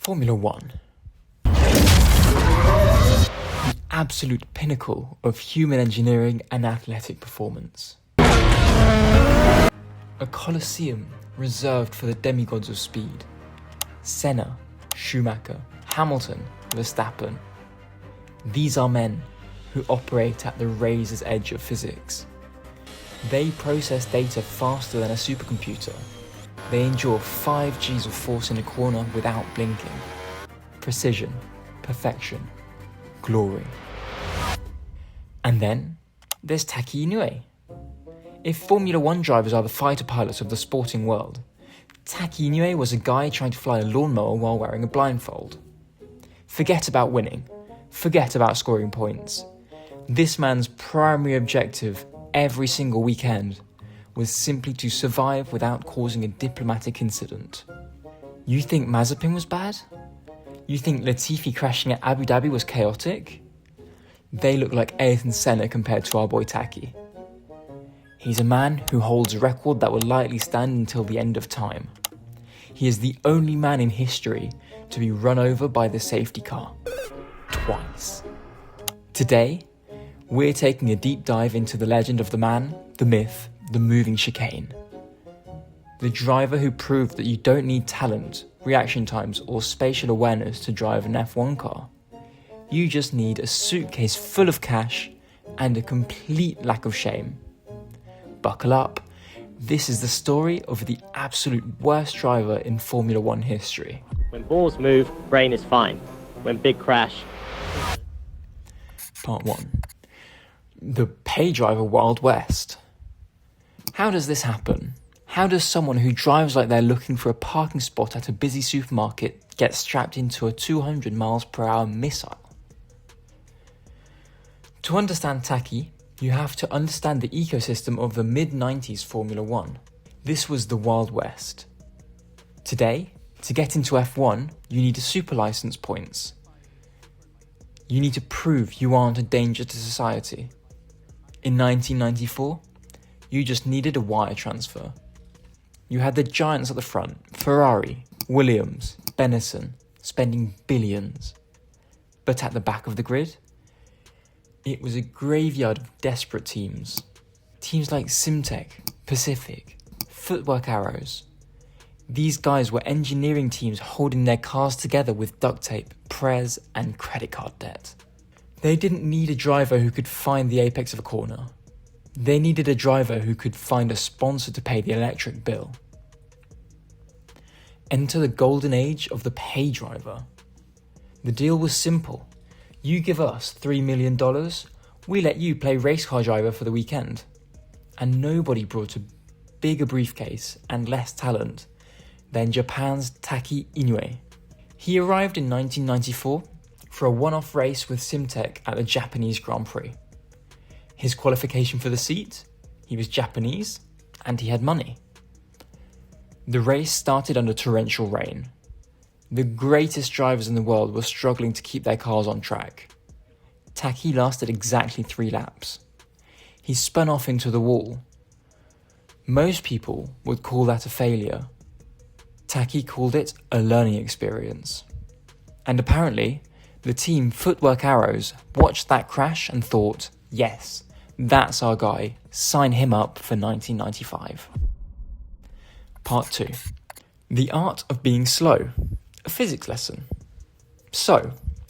Formula One. The absolute pinnacle of human engineering and athletic performance. A coliseum reserved for the demigods of speed. Senna, Schumacher, Hamilton, Verstappen. These are men who operate at the razor's edge of physics. They process data faster than a supercomputer. They endure 5 Gs of force in a corner without blinking. Precision, perfection, glory. And then there's Taki Inoue. If Formula One drivers are the fighter pilots of the sporting world, Taki Inoue was a guy trying to fly a lawnmower while wearing a blindfold. Forget about winning. Forget about scoring points. This man's primary objective every single weekend was simply to survive without causing a diplomatic incident. You think Mazepin was bad? You think Latifi crashing at Abu Dhabi was chaotic? They look like Ayrton Senna compared to our boy Taki. He's a man who holds a record that will likely stand until the end of time. He is the only man in history to be run over by the safety car. Twice. Today, we're taking a deep dive into the legend of the man, the myth, the moving chicane. The driver who proved that you don't need talent, reaction times, or spatial awareness to drive an F1 car. You just need a suitcase full of cash and a complete lack of shame. Buckle up. This is the story of the absolute worst driver in Formula One history. When balls move, brain is fine. When big crash. Part 1. The pay driver Wild West. How does this happen? How does someone who drives like they're looking for a parking spot at a busy supermarket get strapped into a 200 miles per hour missile? To understand Taki, you have to understand the ecosystem of the mid-90s Formula One. This was the Wild West. Today, to get into F1, you need a super license points. You need to prove you aren't a danger to society. In 1994, you just needed a wire transfer. You had the giants at the front, Ferrari, Williams, Benetton, spending billions. But at the back of the grid, it was a graveyard of desperate teams. Teams like Simtech, Pacific, Footwork Arrows. These guys were engineering teams holding their cars together with duct tape, Prez, and credit card debt. They didn't need a driver who could find the apex of a corner. They needed a driver who could find a sponsor to pay the electric bill. Enter the golden age of the pay driver. The deal was simple. You give us $3 million, we let you play race car driver for the weekend. And nobody brought a bigger briefcase and less talent than Japan's Taki Inoue. He arrived in 1994 for a one-off race with Simtech at the Japanese Grand Prix. His qualification for the seat? He was Japanese and he had money. The race started under torrential rain. The greatest drivers in the world were struggling to keep their cars on track. Taki lasted exactly 3 laps. He spun off into the wall. Most people would call that a failure. Taki called it a learning experience. And apparently, the team Footwork Arrows watched that crash and thought, yes, that's our guy, sign him up for 1995. Part 2. The Art of Being Slow, a physics lesson. So,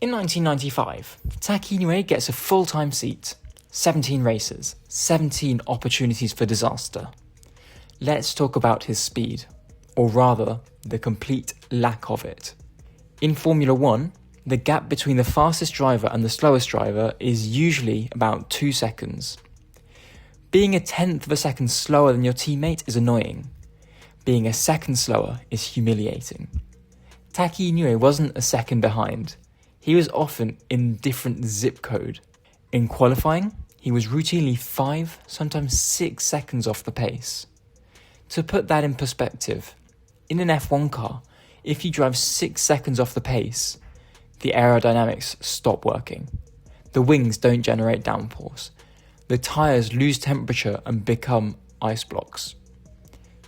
in 1995, Taki Inoue gets a full-time seat, 17 races, 17 opportunities for disaster. Let's talk about his speed, or rather, the complete lack of it. In Formula One, the gap between the fastest driver and the slowest driver is usually about 2 seconds. Being a tenth of a second slower than your teammate is annoying. Being a second slower is humiliating. Taki Inoue wasn't a second behind. He was often in different zip code. In qualifying, he was routinely 5, sometimes 6 seconds off the pace. To put that in perspective, in an F1 car, if you drive 6 seconds off the pace, the aerodynamics stop working. The wings don't generate downforce. The tyres lose temperature and become ice blocks.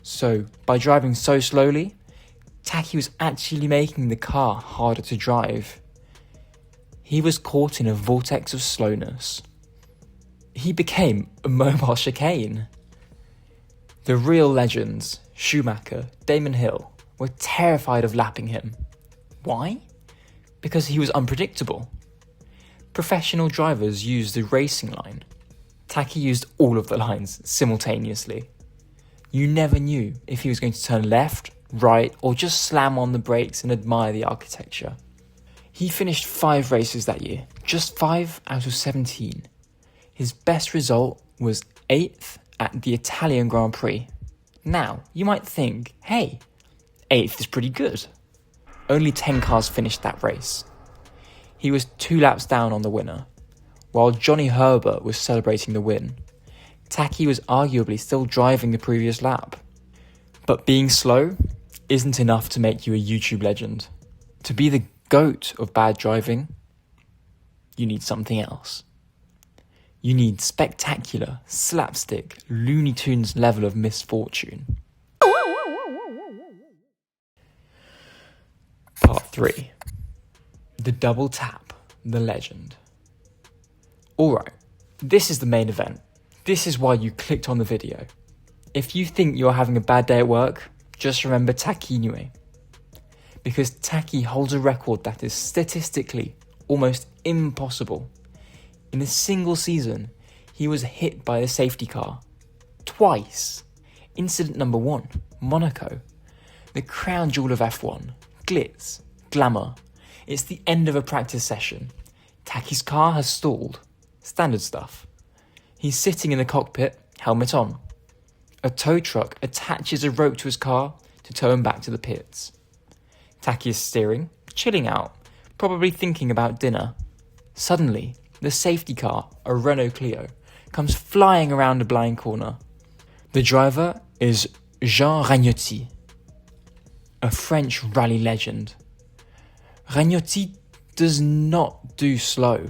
So, by driving so slowly, Taki was actually making the car harder to drive. He was caught in a vortex of slowness. He became a mobile chicane. The real legends, Schumacher, Damon Hill, were terrified of lapping him. Why? Because he was unpredictable. Professional drivers used the racing line. Taki used all of the lines simultaneously. You never knew if he was going to turn left, right, or just slam on the brakes and admire the architecture. He finished 5 races that year, just 5 out of 17. His best result was 8th at the Italian Grand Prix. Now, you might think, hey, 8th is pretty good. Only 10 cars finished that race. He was 2 laps down on the winner. While Johnny Herbert was celebrating the win, Taki was arguably still driving the previous lap. But being slow isn't enough to make you a YouTube legend. To be the GOAT of bad driving, you need something else. You need spectacular, slapstick, Looney Tunes level of misfortune. Part 3. The double tap, the legend. Alright, this is the main event. This is why you clicked on the video. If you think you're having a bad day at work, just remember Taki Inoue. Because Taki holds a record that is statistically almost impossible. In a single season, he was hit by a safety car. Twice. Incident number 1, Monaco. The crown jewel of F1. Glitz. Glamour. It's the end of a practice session. Taki's car has stalled. Standard stuff. He's sitting in the cockpit, helmet on. A tow truck attaches a rope to his car to tow him back to the pits. Taki is steering, chilling out, probably thinking about dinner. Suddenly, the safety car, a Renault Clio, comes flying around a blind corner. The driver is Jean Ragnotti, a French rally legend. Ragnotti does not do slow.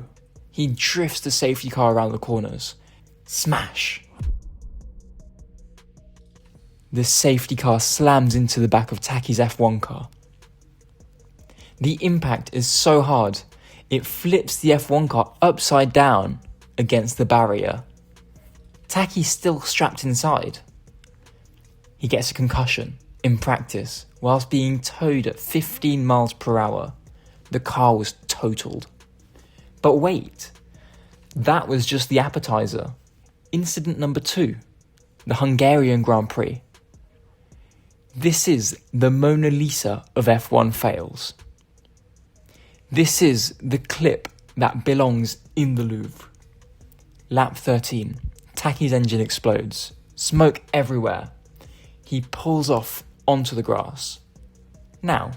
He drifts the safety car around the corners. Smash! The safety car slams into the back of Taki's F1 car. The impact is so hard, it flips the F1 car upside down against the barrier. Taki's still strapped inside. He gets a concussion in practice whilst being towed at 15 miles per hour. The car was totaled. But wait, that was just the appetizer. Incident number 2, the Hungarian Grand Prix. This is the Mona Lisa of F1 fails. This is the clip that belongs in the Louvre. Lap 13, Taki's engine explodes, smoke everywhere. He pulls off onto the grass. Now,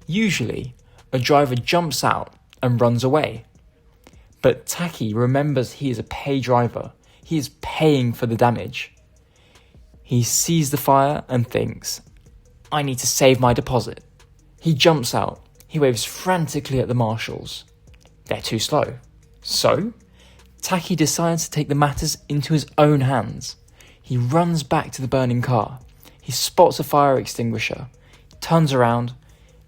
usually, a driver jumps out and runs away. But Taki remembers he is a pay driver. He is paying for the damage. He sees the fire and thinks, I need to save my deposit. He jumps out. He waves frantically at the marshals. They're too slow. So, Taki decides to take the matters into his own hands. He runs back to the burning car. He spots a fire extinguisher, turns around,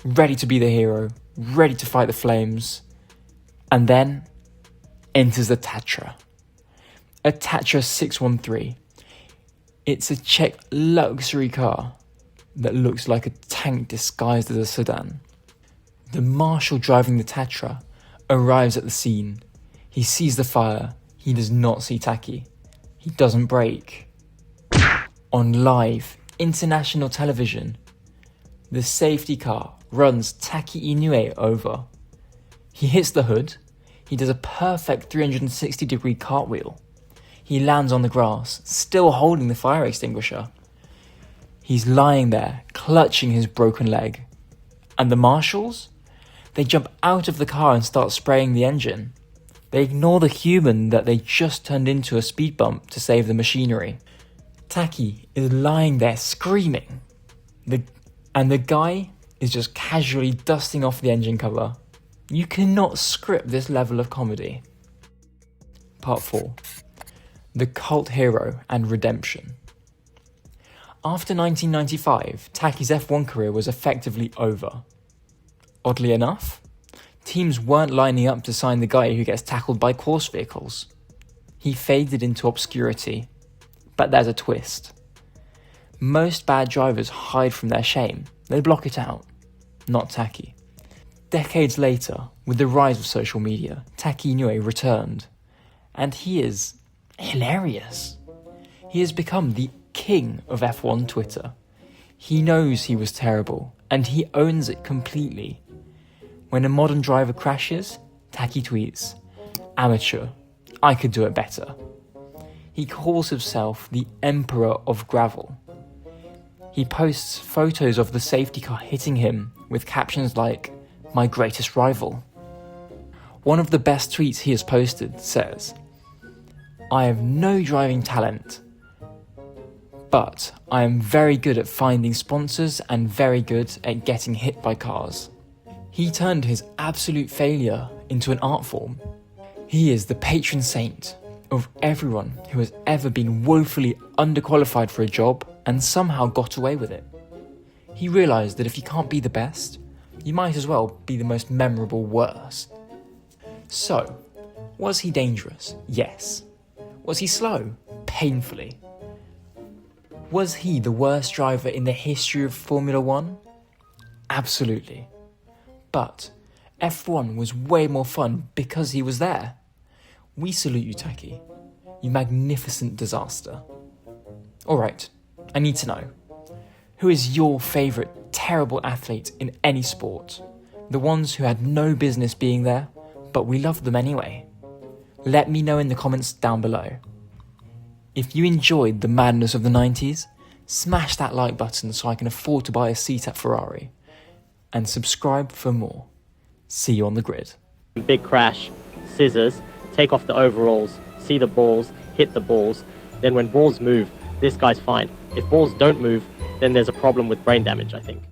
ready to be the hero, ready to fight the flames, and then enters the Tatra. A Tatra 613. It's a Czech luxury car that looks like a tank disguised as a sedan. The marshal driving the Tatra arrives at the scene. He sees the fire. He does not see Taki. He doesn't brake. On live international television, the safety car runs Taki Inoue over. He hits the hood. He does a perfect 360-degree cartwheel. He lands on the grass, still holding the fire extinguisher. He's lying there, clutching his broken leg. And the marshals? They jump out of the car and start spraying the engine. They ignore the human that they just turned into a speed bump to save the machinery. Taki is lying there screaming. And the guy is just casually dusting off the engine cover. You cannot script this level of comedy. Part 4. The cult hero and redemption. After 1995, Taki's F1 career was effectively over. Oddly enough, teams weren't lining up to sign the guy who gets tackled by course vehicles. He faded into obscurity. But there's a twist. Most bad drivers hide from their shame. They block it out. Not Taki. Decades later, with the rise of social media, Taki Inoue returned. And he is hilarious. He has become the king of F1 Twitter. He knows he was terrible, and he owns it completely. When a modern driver crashes, Taki tweets, "Amateur, I could do it better." He calls himself the Emperor of Gravel. He posts photos of the safety car hitting him with captions like, "My greatest rival." One of the best tweets he has posted says, "I have no driving talent, but I am very good at finding sponsors and very good at getting hit by cars." He turned his absolute failure into an art form. He is the patron saint of everyone who has ever been woefully underqualified for a job and somehow got away with it. He realised that if you can't be the best, you might as well be the most memorable worst. So, was he dangerous? Yes. Was he slow? Painfully. Was he the worst driver in the history of Formula One? Absolutely. But F1 was way more fun because he was there. We salute you, Taki. You magnificent disaster. Alright, I need to know. Who is your favourite terrible athlete in any sport? The ones who had no business being there, but we loved them anyway. Let me know in the comments down below. If you enjoyed the madness of the 90s, smash that like button so I can afford to buy a seat at Ferrari. And subscribe for more. See you on the grid. Big crash, scissors, take off the overalls, see the balls, hit the balls. Then when balls move, this guy's fine. If balls don't move, then there's a problem with brain damage, I think.